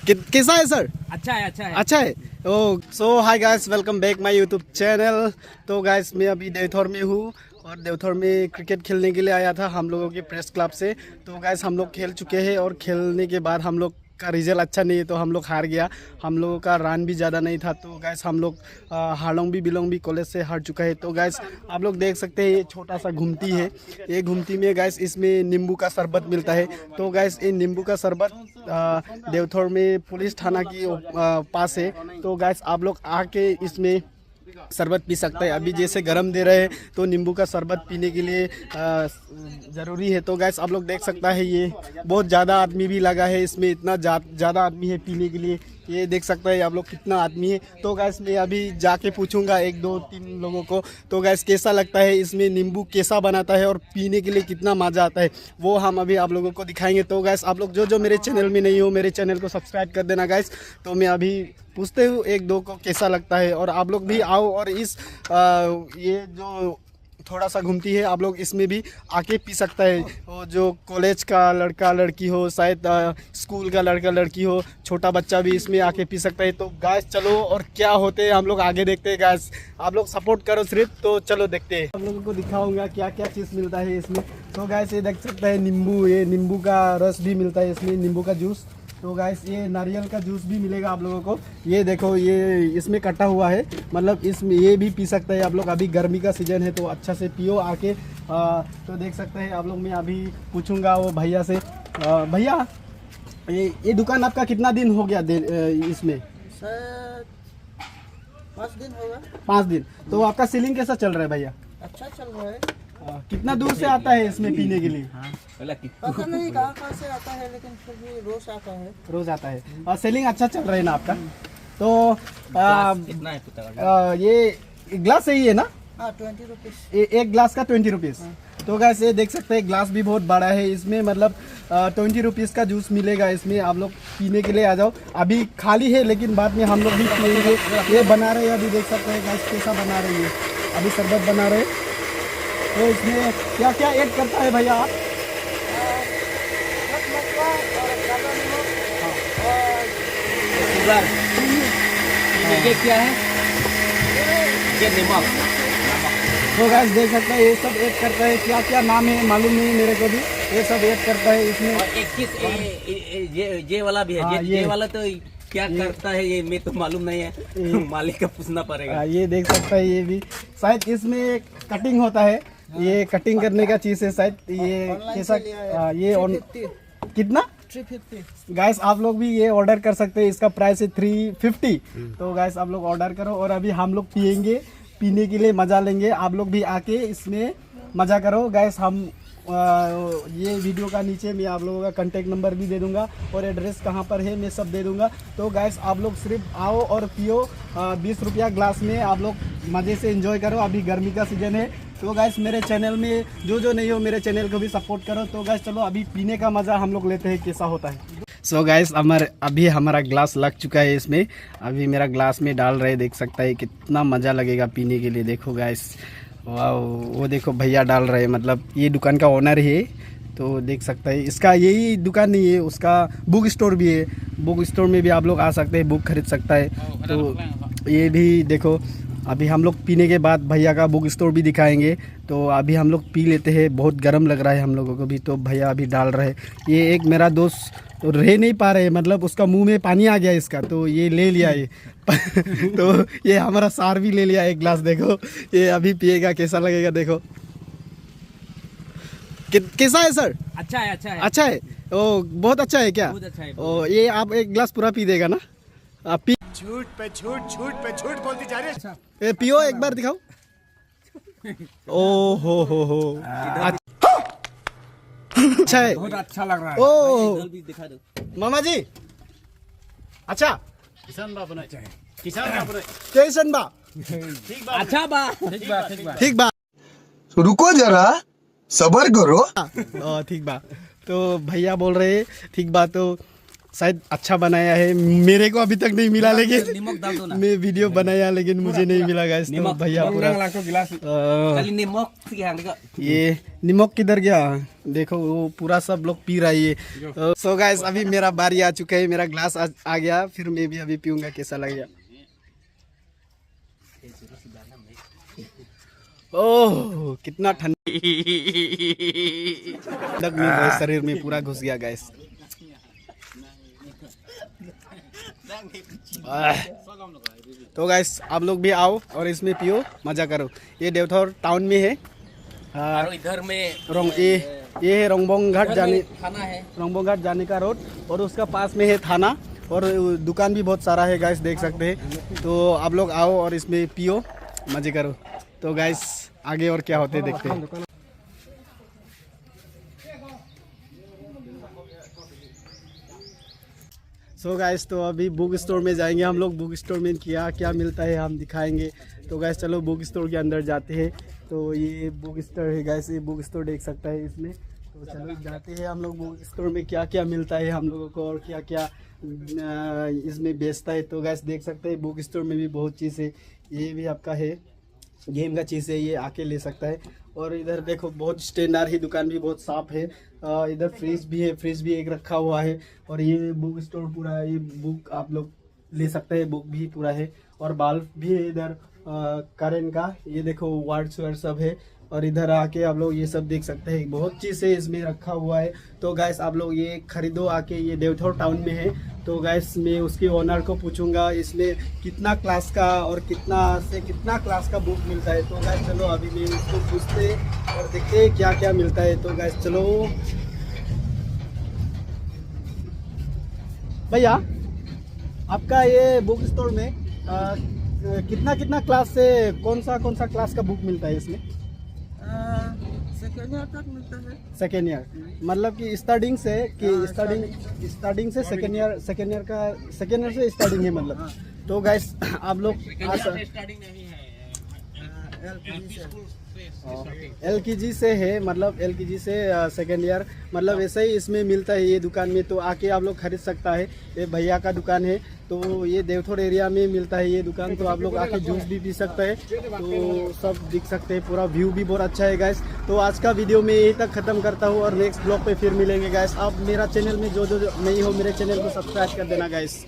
कैसा है सर? अच्छा है, अच्छा है, अच्छा है। Oh so hi guys, welcome back my YouTube channel. तो गाइस मैं अभी देवथौर में हूँ और देवथौर में क्रिकेट खेलने के लिए आया था हम लोगों के प्रेस क्लब से। तो गाइस हम लोग खेल चुके हैं और खेलने के बाद हम लोग का रिजल्ट अच्छा नहीं है तो हम लोग हार गया। हम लोगों का रन भी ज़्यादा नहीं था तो गैस हम लोग हालोंग भी बिलोंग भी कॉलेज से हार चुका है। तो गैस आप लोग देख सकते हैं ये छोटा सा घुमती है। ये घुमती में गैस इसमें नींबू का शरबत मिलता है। तो गैस ये नींबू का शरबत देवथौर में पुलिस थाना की पास है। तो गैस आप लोग आके इसमें शरबत पी सकते हैं। अभी जैसे गर्म दे रहे हैं तो नींबू का शरबत पीने के लिए ज़रूरी है। तो गैस आप लोग देख सकता है ये बहुत ज़्यादा आदमी भी लगा है इसमें, इतना ज़्यादा आदमी है पीने के लिए। ये देख सकते हैं आप लोग कितना आदमी है। तो गैस मैं अभी जाके पूछूंगा 1 2 3 लोगों को तो गैस कैसा लगता है, इसमें नींबू कैसा बनाता है और पीने के लिए कितना मज़ा आता है वो हम अभी आप लोगों को दिखाएंगे। तो गैस आप लोग जो मेरे चैनल में नहीं हो मेरे चैनल को सब्सक्राइब कर देना गैस। तो मैं अभी पूछते हूँ 1 2 को कैसा लगता है और आप लोग भी आओ और इस ये जो थोड़ा सा घूमती है आप लोग इसमें भी आके पी सकता है। वो जो कॉलेज का लड़का लड़की हो, शायद स्कूल का लड़का लड़की हो, छोटा बच्चा भी इसमें आके पी सकता है। तो गैस चलो और क्या होते हैं हम लोग आगे देखते हैं। गैस आप लोग सपोर्ट करो सिर्फ, तो चलो देखते हैं। आप लोगों को दिखाऊंगा क्या क्या चीज़ मिलता है इसमें। तो गैस ये देख सकते हैं नींबू, ये नींबू का रस भी मिलता है इसमें, नींबू का जूस। तो गाइस ये नारियल का जूस भी मिलेगा आप लोगों को। ये देखो ये इसमें कटा हुआ है, मतलब इसमें ये भी पी सकते हैं आप लोग। अभी गर्मी का सीजन है तो अच्छा से पियो आके। तो देख सकते हैं आप लोग। मैं अभी पूछूंगा वो भैया से। भैया ये दुकान आपका कितना दिन हो गया इसमें? सर 5 दिन होगा। 5 दिन। तो आपका सेलिंग कैसा चल रहा है भैया? अच्छा चल रहा है। कितना दूर से आता है इसमें पीने के लिए? पता नहीं कहाँ से आता है लेकिन फिर भी रोज आता है। रोज आता है और सेलिंग अच्छा चल रहा है ना आपका? तो कितना है ये ग्लास सही है ना? हाँ 20 रुपीज़। एक ग्लास का 20 रुपीज़। तो गैस ये देख सकते हैं ग्लास भी बहुत बड़ा है इसमें, मतलब 20 रुपीज़ का जूस मिलेगा इसमें। आप लोग पीने के लिए आ जाओ। अभी खाली है लेकिन बाद में हम लोग भी पिएंगे। ये बना रहे हैं, अभी देख सकते हैं गैस कैसा बना रही है। अभी शरबत बना रहे हैं। तो इसमें क्या क्या ऐड करता है भैया आप? ये क्या है? ये नमक। तो गैस देख सकते हैं ये सब ऐड करता है। क्या क्या नाम है मालूम नहीं मेरे को भी। ये सब ऐड करता है इसमें। और एक चीज ये वाला भी है। हाँ, ये वाला तो क्या करता है ये मैं तो मालूम नहीं है, मालिक का पूछना पड़ेगा। ये देख सकता है ये भी शायद इसमें कटिंग होता है। ये कटिंग करने का चीज़ है शायद। ये कैसा ये कितना 350। गैस आप लोग भी ये ऑर्डर कर सकते हैं। इसका प्राइस है 350। तो गैस आप लोग ऑर्डर करो और अभी हम लोग पियेंगे, पीने के लिए मज़ा लेंगे। आप लोग भी आके इसमें मज़ा करो गैस। हम ये वीडियो का नीचे मैं आप लोगों का कांटेक्ट नंबर भी दे दूंगा और एड्रेस कहाँ पर है मैं सब दे दूंगा। तो गैस आप लोग सिर्फ आओ और पियो। 20 रुपया ग्लास में आप लोग मज़े से एंजॉय करो। अभी गर्मी का सीज़न है। तो गैस मेरे चैनल में जो नहीं हो मेरे चैनल को भी सपोर्ट करो। तो गैस चलो अभी पीने का मज़ा हम लोग लेते हैं कैसा होता है। सो गैस अभी हमारा ग्लास लग चुका है इसमें। अभी मेरा ग्लास में डाल रहे, देख सकता है कितना मज़ा लगेगा पीने के लिए। देखो गैस वाह, वो देखो भैया डाल रहे हैं, मतलब ये दुकान का ओनर है। तो देख सकता है इसका यही दुकान नहीं है, उसका बुक स्टोर भी है। बुक स्टोर में भी आप लोग आ सकते हैं, बुक खरीद सकता है। तो ये भी देखो अभी हम लोग पीने के बाद भैया का बुक स्टोर भी दिखाएंगे। तो अभी हम लोग पी लेते हैं, बहुत गर्म लग रहा है हम लोगों को भी। तो भैया अभी डाल रहे हैं। ये एक मेरा दोस्त तो रह नहीं पा रहे, मतलब उसका मुंह में पानी आ गया इसका, तो ये ले लिया ये तो ये हमारा सार भी ले लिया एक गिलास। देखो ये अभी पिएगा, कैसा लगेगा देखो। कैसा है सर? अच्छा है, अच्छा है, अच्छा है। ओ बहुत अच्छा है क्या? बहुत अच्छा है। ओ ये आप एक गिलास पूरा पी देगा ना? आप पी। झूठ पे झूठ, झूठ पे झूठ बोलती जा रही है। पियो एक बार दिखाओ। ओ हो अच्छा है, बहुत अच्छा लग रहा है। ओ भी दिखा दो मामा जी। अच्छा किसान बा बना चाहे, किसान बा बना। कैसन बा? अच्छा बा, ठीक बा, ठीक बा। ठीक बा। रुको जरा सबर करो। ठीक बा। तो भैया बोल रहे ठीक बा। तो शायद अच्छा बनाया है, मेरे को अभी तक नहीं मिला, लेकिन निमक डाल दो ना। मैं वीडियो बनाया लेकिन मुझे नहीं मिला गाइस। तो भैया पूरा खाली नमक से क्या देखो। ये नमक किधर गया, देखो वो पूरा सब लोग पी रहा है ये। सो गाइस अभी मेरा बारी आ चुका है, मेरा ग्लास आ गया, फिर मैं भी अभी पीऊंगा, कैसा लगेगा। ओह कितना ठंडा मेरे शरीर में पूरा घुस गया गाइस। तो गाइस आप लोग भी आओ और इसमें पियो, मजा करो। ये देवथौर टाउन में है। और इधर में ये है रोंगबोंग घाट जाने, थाना है, रोंगबोंग घाट जाने का रोड, और उसका पास में है थाना, और दुकान भी बहुत सारा है गाइस, देख सकते हैं। तो आप लोग आओ और इसमें पियो, मजे करो। तो गाइस आगे और क्या होते देखते हैं। सो गाइस तो अभी बुक स्टोर में जाएंगे हम लोग, बुक स्टोर में क्या क्या मिलता है हम दिखाएंगे। तो गाइस चलो बुक स्टोर के अंदर जाते हैं। तो ये बुक स्टोर है गाइस, ये बुक स्टोर देख सकता है इसमें। तो चलो जाते हैं हम लोग बुक स्टोर में, क्या क्या मिलता है हम लोगों को और क्या क्या इसमें बेचता है। तो गाइस देख सकते हैं बुक स्टोर में भी बहुत चीज़ है, ये भी आपका है गेम का चीज़ है, ये आके ले सकता है। और इधर देखो बहुत स्टेशनरी दुकान भी बहुत साफ है। इधर फ्रिज भी है, फ्रिज भी एक रखा हुआ है। और ये बुक स्टोर पूरा, ये बुक आप लोग ले सकते हैं, बुक भी पूरा है। और बल्ब भी है इधर करेंट का, ये देखो वार्ड्स वार्ड सब है। और इधर आके आप लोग ये सब देख सकते हैं, बहुत चीज़ है इसमें रखा हुआ है। तो गैस आप लोग ये खरीदो आके, ये देवथौर टाउन में है। तो गैस मैं उसके ओनर को पूछूंगा इसमें कितना क्लास का और कितना से कितना क्लास का बुक मिलता है। तो गैस चलो अभी मैं उसको पूछते और देखते हैं क्या क्या मिलता है। तो गैस चलो भैया, आपका ये बुक स्टोर में कितना कितना क्लास से कौन सा क्लास का बुक मिलता है इसमें? सेकेंड ईयर तक मिलता है। सेकेंड ईयर मतलब कि स्टार्टिंग से स्टार्टिंग से सेकेंड ईयर से स्टार्टिंग है मतलब। तो गाइस आप लोग स्टार्टिंग नहीं है, LKG से है, मतलब LKG से सेकेंड ईयर मतलब ऐसे ही इसमें मिलता है ये दुकान में। तो आके आप लोग खरीद सकता है, ये भैया का दुकान है। तो ये देवथौर एरिया में मिलता है ये दुकान। तो आप लोग आके जूस भी पी सकते हैं, तो सब दिख सकते हैं, पूरा व्यू भी बहुत अच्छा है गाइस। तो आज का वीडियो में यही तक ख़त्म करता हूँ और नेक्स्ट ब्लॉग पे फिर मिलेंगे गाइस। आप मेरा चैनल में जो नहीं हो मेरे चैनल को सब्सक्राइब कर देना गाइस।